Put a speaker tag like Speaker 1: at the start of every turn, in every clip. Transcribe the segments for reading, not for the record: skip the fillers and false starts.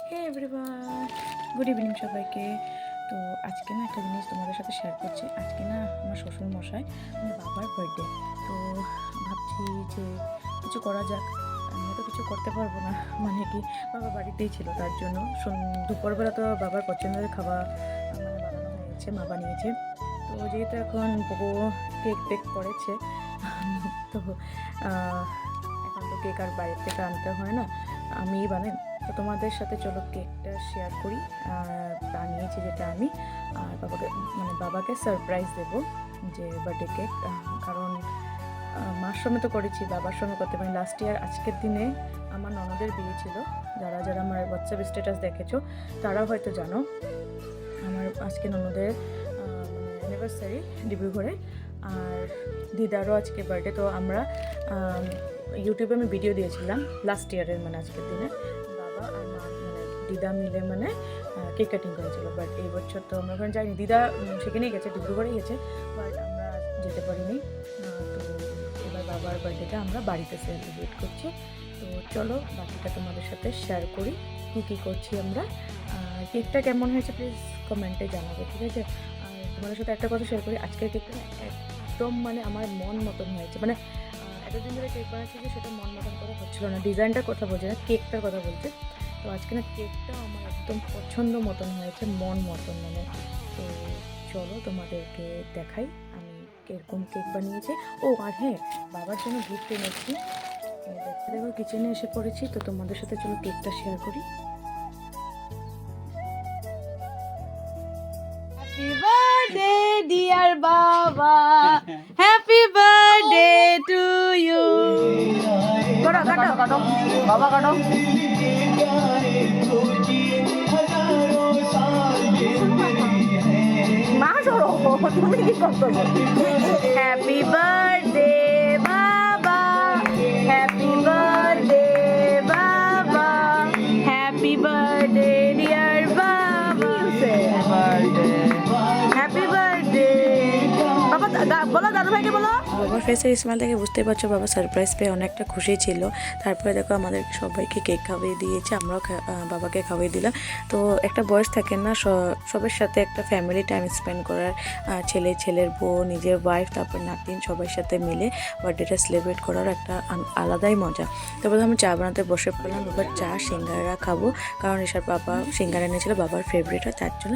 Speaker 1: হে everyone, good evening সবাইকে। তো আজকে না একটা জিনিস তোমাদের সাথে শেয়ার করছি। আজকে না আমার শ্বশুর মশাই আমার বাবার বার্থডে। তো ভাবছি যে কিছু করা যাক। আমি তো কিছু করতে পারবো না, মানে কি বাবা বাড়িতেই ছিল, তার জন্য দুপুরবেলা তো বাবার পছন্দের খাবার মানে বানানো হয়েছে, মা বানিয়েছে। তো যেহেতু এখন বউ কেক বেক করেছে, তো এখন তো কেক আর বাইরের থেকে আনতে হয় না, আমিই বানাই। তো তোমাদের সাথে চলো কেকটা শেয়ার করি। বানিয়েছি যেটা আমি, আর বাবাকে সারপ্রাইজ দেবো যে বার্থডে কেক। কারণ মার সঙ্গে তো করেছি, বাবার সঙ্গে করতে পারি। লাস্ট ইয়ার আজকের দিনে আমার ননদের বিয়ে ছিল। যারা যারা আমার হোয়াটসঅ্যাপ স্ট্যাটাস দেখেছো তারাও হয়তো জানো, আমার আজকে ননদের অ্যানিভার্সারি ডিব্রুগড়ে, আর দিদারও আজকে বার্থডে। তো আমরা ইউটিউবে আমি ভিডিও দিয়েছিলাম লাস্ট ইয়ারের, মানে আজকের দিনে বাবা আর মা মানে দিদা মিলে মানে কেক কাটিং করেছিল। বাট এই বছর তো আমরা ওখানে যাইনি, দিদা সেখানেই গেছে, ডিব্রুগড়েই গেছে, বাট আমরা যেতে পারিনি। তো এবার বাবার বার্থডেটা আমরা বাড়িতে সেলিব্রেট করছি। তো চলো বাকিটা তোমাদের সাথে শেয়ার করি কী কী করছি আমরা। কেকটা কেমন হয়েছে প্লিজ কমেন্টে জানাবে, ঠিক আছে? আর তোমাদের সাথে একটা কথা শেয়ার করি, আজকের কেকটা একদম মানে আমার মন মতন হয়েছে। মানে এতদিন ধরে কেক বানাচ্ছি যে সেটা মন মতন করে হচ্ছিলো না, ডিজাইনটার কথা বলছে না, কেকটার কথা বলছে। তো আজকে না কেকটা আমার একদম পছন্দ মতন হয়েছে, মন মতন মানে। তো চলো তোমাদেরকে দেখাই আমি কীরকম কেক বানিয়েছি। ও আর হ্যাঁ, বাবার জন্য গিফট এনেছি। দেখতে দেখো কিচেনে এসে পড়েছি, তো তোমাদের সাথে চলো কেকটা শেয়ার করি।
Speaker 2: Happy birthday, dear Baba. Happy birthday to you. কাটো কাটো কাটো বাবা কাটো। মা সরো, তুমি কি করতেছো? হ্যাপি বার্থডে বাবা, হ্যাপি বার্থডে বাবা, হ্যাপি বার্থডে ডিয়ার বাবা, হ্যাপি বার্থডে বাবা। বলো দাদু ভাইকে বলো।
Speaker 1: বাবার ফেসের স্মাইল দেখে বুঝতে পারছো বাবা সারপ্রাইজ পেয়ে অনেকটা খুশি ছিল। তারপরে দেখো আমাদের সবাইকে কেক খাওয়িয়ে দিয়েছে, আমরাও বাবাকে খাওয়িয়ে দিলাম। তো একটা বয়স থাকে না, সবার সাথে একটা ফ্যামিলি টাইম স্পেন্ড করার, ছেলের বউ, নিজের ওয়াইফ, তারপর নাতিন, সবার সাথে মিলে বার্থডেটা সেলিব্রেট করার একটা আলাদাই মজা। তারপরে আমি চা বানাতে বসে পড়লাম। এবার চা সিঙ্গারা খাবো, কারণ এসব বাবা সিঙ্গারা এনেছিল, বাবার ফেভারিট হয়, তার জন্য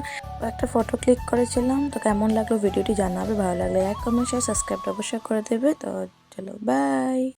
Speaker 1: একটা ফটো ক্লিক করেছিলাম। তো কেমন লাগলো ভিডিওটি জানাবে, ভালো লাগলে লাইক কমেন্ট শেয়ার সাবস্ক্রাইব অবশ্যই করে দেবে। তো চলো বাই।